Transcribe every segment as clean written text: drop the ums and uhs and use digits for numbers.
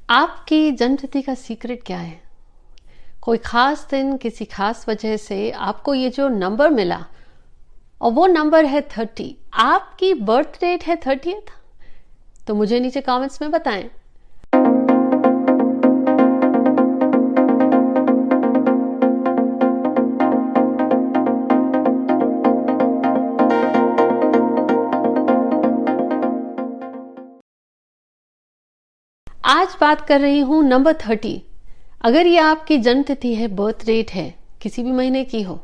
आपकी जन्मतिथि का सीक्रेट क्या है? कोई खास दिन, किसी खास वजह से आपको ये जो नंबर मिला और वो नंबर है 30, आपकी बर्थ डेट है 30th, तो मुझे नीचे कमेंट्स में बताएं। आज बात कर रही हूं नंबर 30। अगर ये आपकी जन्मतिथि है, बर्थ डेट है, किसी भी महीने की हो,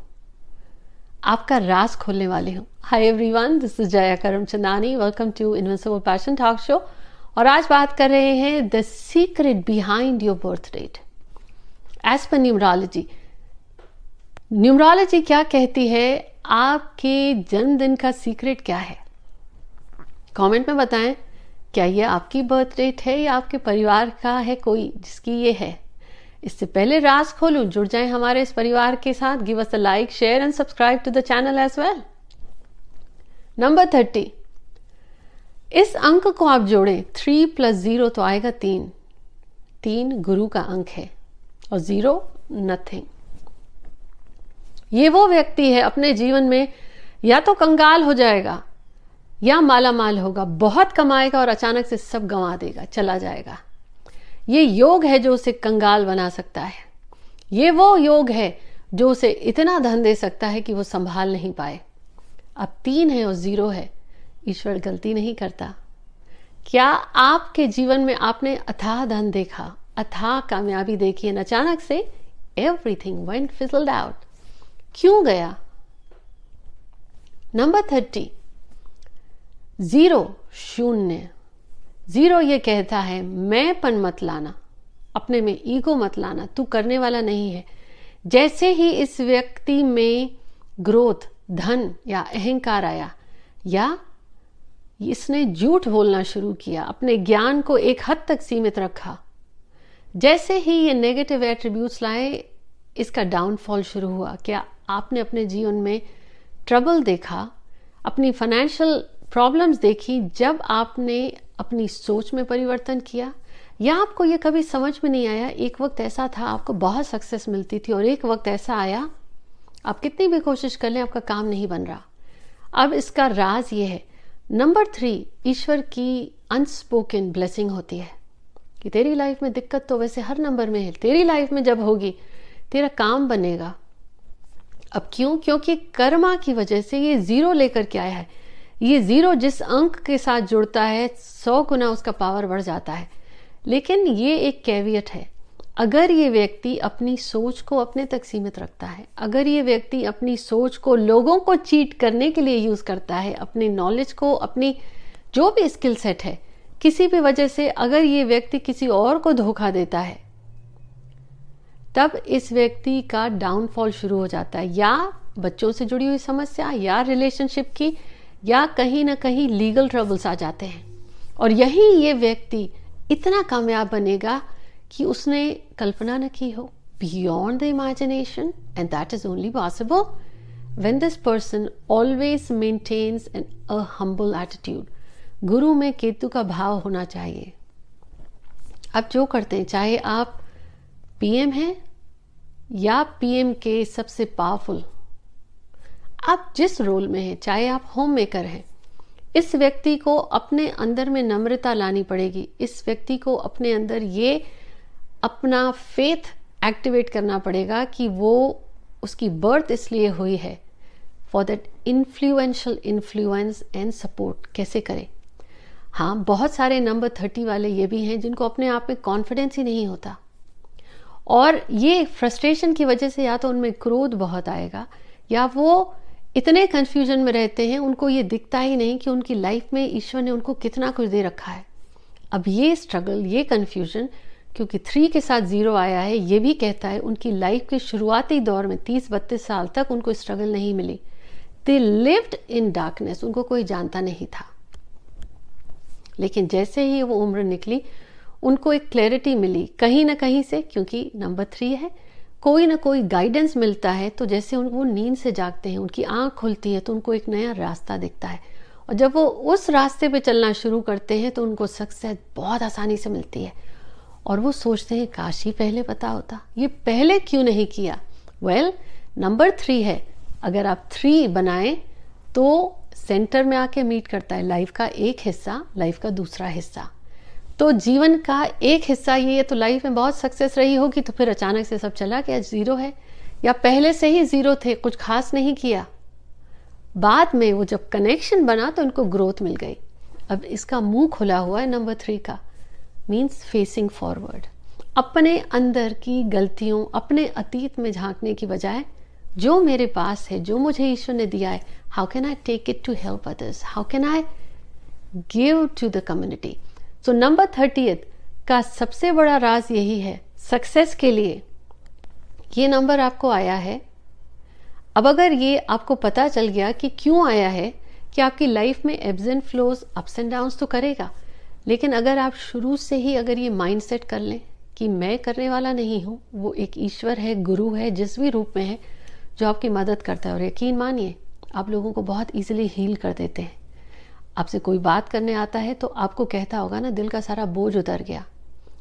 आपका राज खोलने वाली हूं। Hi everyone, this is Jaya Karamchandani. Welcome to invincible passion talk show. और आज बात कर रहे हैं the secret behind your birth date as per numerology. Numerology क्या कहती है, आपके जन्मदिन का सीक्रेट क्या है? कमेंट में बताएं। क्या ये आपकी बर्थ डेट है या आपके परिवार का है कोई जिसकी ये है? इससे पहले राज खोलूं, जुड़ जाएं हमारे इस परिवार के साथ। Give us a like, share and subscribe to the channel as well. Number 30, इस अंक को आप जोड़ें, 3 + 0 तो आएगा 3। 3 गुरु का अंक है और 0 नथिंग। ये वो व्यक्ति है अपने जीवन में या तो कंगाल हो जाएगा या माला माल होगा, बहुत कमाएगा और अचानक से सब गंवा देगा, चला जाएगा। ये योग है जो उसे कंगाल बना सकता है। ये वो योग है जो उसे इतना धन दे सकता है कि वो संभाल नहीं पाए। अब 3 है और 0 है। ईश्वर गलती नहीं करता। क्या आपके जीवन में आपने अथाह धन देखा, अथाह कामयाबी देखी है, अचानक से एवरीथिंग वेंट फिजल्ड आउट? क्यों गया? नंबर 30, 0 शून्य। 0 ये कहता है मैंपन मत लाना, अपने में ईगो मत लाना, तू करने वाला नहीं है। जैसे ही इस व्यक्ति में ग्रोथ, धन या अहंकार आया या इसने झूठ बोलना शुरू किया, अपने ज्ञान को एक हद तक सीमित रखा, जैसे ही ये नेगेटिव एट्रीब्यूट्स लाए, इसका डाउनफॉल शुरू हुआ। क्या आपने अपने जीवन में ट्रबल देखा, अपनी फाइनेंशियल प्रॉब्लम्स देखी जब आपने अपनी सोच में परिवर्तन किया? या आपको ये कभी समझ में नहीं आया, एक वक्त ऐसा था आपको बहुत सक्सेस मिलती थी और एक वक्त ऐसा आया आप कितनी भी कोशिश कर लें आपका काम नहीं बन रहा? अब इसका राज ये है। नंबर 3, ईश्वर की अनस्पोकन ब्लेसिंग होती है कि तेरी लाइफ में दिक्कत तो वैसे हर नंबर में है, तेरी लाइफ में जब होगी तेरा काम बनेगा। अब क्यों? क्योंकि कर्मा की वजह से ये 0 लेकर के आया है। ये 0 जिस अंक के साथ जुड़ता है 100 गुना उसका पावर बढ़ जाता है। लेकिन ये एक कैवियट है, अगर ये व्यक्ति अपनी सोच को अपने तक सीमित रखता है, अगर ये व्यक्ति अपनी सोच को लोगों को चीट करने के लिए यूज करता है, अपनी नॉलेज को, अपनी जो भी स्किल सेट है, किसी भी वजह से अगर ये व्यक्ति किसी और को धोखा देता है, तब इस व्यक्ति का डाउनफॉल शुरू हो जाता है। या बच्चों से जुड़ी हुई समस्या, या रिलेशनशिप की, या कहीं ना कहीं लीगल ट्रबल्स आ जाते हैं। और यही ये व्यक्ति इतना कामयाब बनेगा कि उसने कल्पना न की हो, beyond the imagination, and that is only possible when this person always maintains an a humble attitude. Guru में केतु का भाव होना चाहिए। आप जो करते हैं, चाहे आप पीएम हैं या पीएम के सबसे पावरफुल, आप जिस रोल में हैं, चाहे आप होम मेकर हैं, इस व्यक्ति को अपने अंदर में नम्रता लानी पड़ेगी। इस व्यक्ति को अपने अंदर ये अपना फेथ एक्टिवेट करना पड़ेगा कि वो, उसकी बर्थ इसलिए हुई है for that influential influence and support कैसे करें। हाँ, बहुत सारे नंबर 30 वाले ये भी हैं जिनको अपने आप में कॉन्फिडेंस ही नहीं होता, और ये फ्रस्ट्रेशन की वजह से या तो उनमें क्रोध बहुत आएगा या वो इतने कंफ्यूजन में रहते हैं, उनको ये दिखता ही नहीं कि उनकी लाइफ में ईश्वर ने उनको कितना कुछ दे रखा है। अब ये स्ट्रगल, ये कंफ्यूजन, क्योंकि 3 के साथ 0 आया है, ये भी कहता है उनकी लाइफ के शुरुआती दौर में 30-32 साल तक उनको स्ट्रगल नहीं मिली। दे लिव्ड इन डार्कनेस, उनको कोई जानता नहीं था। लेकिन जैसे ही वो उम्र निकली, उनको एक क्लैरिटी मिली कहीं ना कहीं से, क्योंकि नंबर 3 है, कोई ना कोई गाइडेंस मिलता है। तो जैसे वो नींद से जागते हैं, उनकी आंख खुलती है तो उनको एक नया रास्ता दिखता है, और जब वो उस रास्ते पे चलना शुरू करते हैं तो उनको सक्सेस बहुत आसानी से मिलती है। और वो सोचते हैं काश ही पहले पता होता, ये पहले क्यों नहीं किया। वेल, नंबर 3 है, अगर आप 3 बनाएं तो सेंटर में आके मीट करता है लाइफ का एक हिस्सा, लाइफ का दूसरा हिस्सा। तो जीवन का एक हिस्सा ये है, तो लाइफ में बहुत सक्सेस रही होगी, तो फिर अचानक से सब चला गया, 0 है, या पहले से ही 0 थे, कुछ खास नहीं किया, बाद में वो जब कनेक्शन बना तो उनको ग्रोथ मिल गई। अब इसका मुंह खुला हुआ है नंबर 3 का, मीन्स फेसिंग फॉरवर्ड। अपने अंदर की गलतियों, अपने अतीत में झांकने की बजाय जो मेरे पास है, जो मुझे ईश्वर ने दिया है, how can I take it to help others, how can I give to the community. So number 30 का सबसे बड़ा राज यही है सक्सेस के लिए। ये नंबर आपको आया है, अब अगर ये आपको पता चल गया कि क्यों आया है, कि आपकी लाइफ में abs and flows, ups and downs तो करेगा, लेकिन अगर आप शुरू से ही अगर ये माइंड सेट कर लें कि मैं करने वाला नहीं हूँ, वो एक ईश्वर है, गुरु है, जिस भी रूप में है, जो आपकी मदद करता है। और यकीन मानिए, आप लोगों को बहुत ईजिली हील कर देते हैं। आपसे कोई बात करने आता है तो आपको कहता होगा ना, दिल का सारा बोझ उतर गया।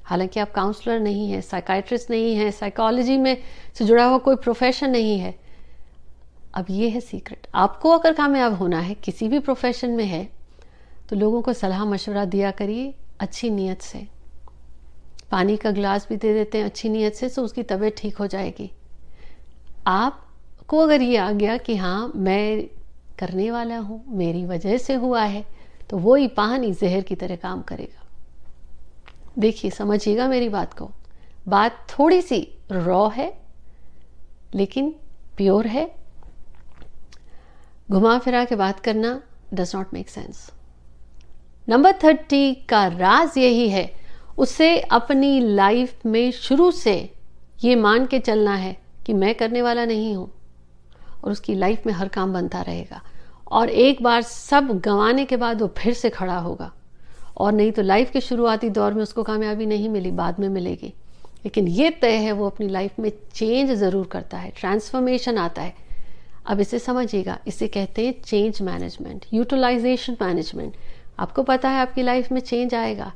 हालांकि आप काउंसलर नहीं है, साइकाइट्रिस्ट नहीं है, साइकोलॉजी में से जुड़ा हुआ कोई प्रोफेशन नहीं है। अब ये है सीक्रेट, आपको अगर कामयाब होना है किसी भी प्रोफेशन में है, तो लोगों को सलाह मशवरा दिया करिए अच्छी नीयत से। पानी का गिलास भी दे देते हैं अच्छी नीयत से, तो उसकी तबीयत ठीक हो जाएगी। आपको अगर ये आ गया कि हाँ मैं करने वाला हूँ, मेरी वजह से हुआ है, तो वो ही पानी जहर की तरह काम करेगा। देखिए, समझिएगा मेरी बात को, बात थोड़ी सी रॉ है लेकिन प्योर है। घुमा फिरा के बात करना does not make sense. Number 30 का राज यही है, उसे अपनी लाइफ में शुरू से ये मान के चलना है कि मैं करने वाला नहीं हूं, और उसकी लाइफ में हर काम बनता रहेगा। और एक बार सब गंवाने के बाद वो फिर से खड़ा होगा, और नहीं तो लाइफ के शुरुआती दौर में उसको कामयाबी नहीं मिली, बाद में मिलेगी। लेकिन ये तय है, वो अपनी लाइफ में चेंज ज़रूर करता है, ट्रांसफॉर्मेशन आता है। अब इसे समझिएगा, इसे कहते हैं चेंज मैनेजमेंट, यूटिलाइजेशन मैनेजमेंट। आपको पता है आपकी लाइफ में चेंज आएगा,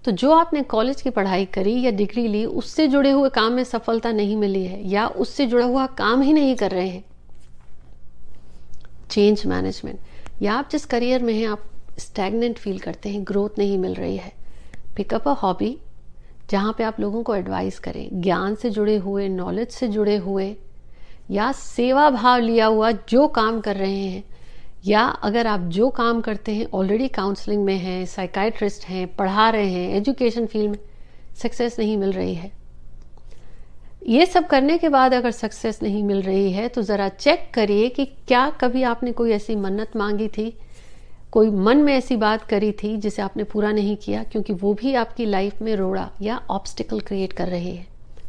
तो जो आपने कॉलेज की पढ़ाई करी या डिग्री ली, उससे जुड़े हुए काम में सफलता नहीं मिली है, या उससे जुड़ा हुआ काम ही नहीं कर रहे हैं, चेंज मैनेजमेंट, या आप जिस करियर में हैं आप स्टैग्नेंट फील करते हैं, ग्रोथ नहीं मिल रही है, पिकअप अ हॉबी जहाँ पे आप लोगों को एडवाइस करें, ज्ञान से जुड़े हुए, नॉलेज से जुड़े हुए, या सेवा भाव लिया हुआ जो काम कर रहे हैं, या अगर आप जो काम करते हैं ऑलरेडी काउंसलिंग में हैं, साइकाइट्रिस्ट हैं, पढ़ा रहे हैं, एजुकेशन फील्ड में सक्सेस नहीं मिल रही है। ये सब करने के बाद अगर सक्सेस नहीं मिल रही है, तो ज़रा चेक करिए कि क्या कभी आपने कोई ऐसी मन्नत मांगी थी, कोई मन में ऐसी बात करी थी जिसे आपने पूरा नहीं किया, क्योंकि वो भी आपकी लाइफ में रोड़ा या ऑब्स्टिकल क्रिएट कर रही है।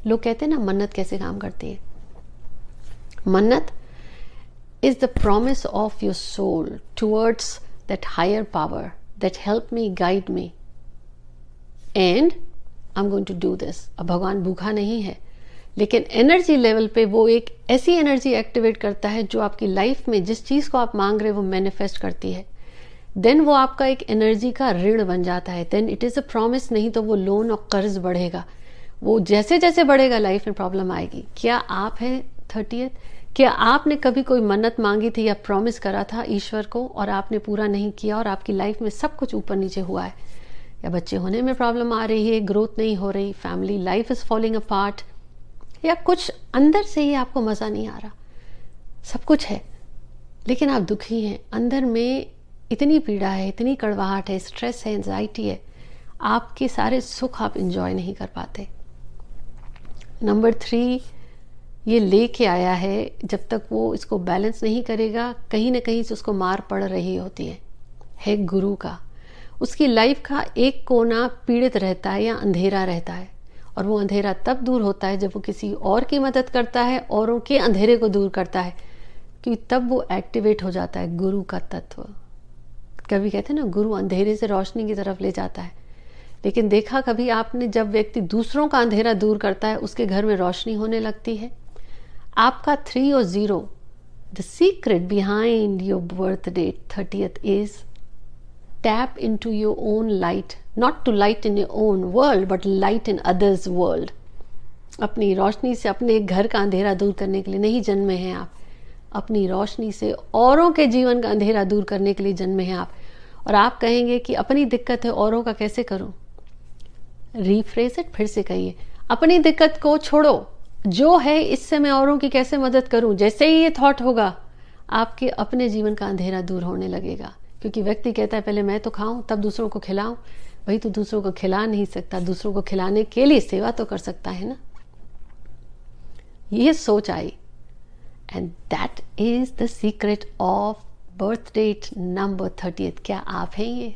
लोग कहते हैं ना, मन्नत कैसे काम करती है। मन्नत is the promise of your soul towards that higher power that help me, guide me, and I'm going to do this। अब भगवान भूखा नहीं है, लेकिन एनर्जी लेवल पे वो एक ऐसी एनर्जी एक्टिवेट करता है जो आपकी लाइफ में जिस चीज़ को आप मांग रहे हो वो मैनिफेस्ट करती है। देन वो आपका एक एनर्जी का ऋण बन जाता है, then it is a promise, नहीं तो वो लोन और कर्ज बढ़ेगा। वो जैसे जैसे बढ़ेगा लाइफ में प्रॉब्लम आएगी। क्या आप हैं 30th? क्या आपने कभी कोई मन्नत मांगी थी या प्रॉमिस करा था ईश्वर को और आपने पूरा नहीं किया, और आपकी लाइफ में सब कुछ ऊपर नीचे हुआ है, या बच्चे होने में प्रॉब्लम आ रही है, ग्रोथ नहीं हो रही, family life is falling apart, या कुछ अंदर से ही आपको मज़ा नहीं आ रहा, सब कुछ है लेकिन आप दुखी हैं, अंदर में इतनी पीड़ा है, इतनी कड़वाहट है, स्ट्रेस है, एंजाइटी है, आपके सारे सुख आप इंजॉय नहीं कर पाते। नंबर 3 ये लेके आया है, जब तक वो इसको बैलेंस नहीं करेगा कहीं ना कहीं से उसको मार पड़ रही होती है गुरु का। उसकी लाइफ का एक कोना पीड़ित रहता है या अंधेरा रहता है, और वो अंधेरा तब दूर होता है जब वो किसी और की मदद करता है, औरों के अंधेरे को दूर करता है, क्योंकि तब वो एक्टिवेट हो जाता है गुरु का तत्व। कभी कहते हैं ना, गुरु अंधेरे से रोशनी की तरफ ले जाता है, लेकिन देखा कभी आपने जब व्यक्ति दूसरों का अंधेरा दूर करता है उसके घर में रोशनी होने लगती है। आपका 3 और 0, the secret behind your birth date 30th is tap into your own light not to light in your own world but light in others world. अपनी रोशनी से अपने घर का अंधेरा दूर करने के लिए नहीं जन्मे हैं आप, अपनी रोशनी से औरों के जीवन का अंधेरा दूर करने के लिए जन्मे हैं आप। और आप कहेंगे कि अपनी दिक्कत है औरों का कैसे करूं? रीफ्रेज इट, फिर से कहिए, अपनी दिक्कत को छोड़ो, जो है इससे मैं औरों की कैसे मदद करूं। जैसे ही ये थॉट होगा आपके अपने जीवन का अंधेरा दूर होने लगेगा। क्योंकि व्यक्ति कहता है पहले मैं तो खाऊं तब दूसरों को खिलाऊं। भाई तो दूसरों को खिला नहीं सकता, दूसरों को खिलाने के लिए सेवा तो कर सकता है ना। ये सोच आई, and that is the secret of birth date number 30th। क्या आप हैं ये?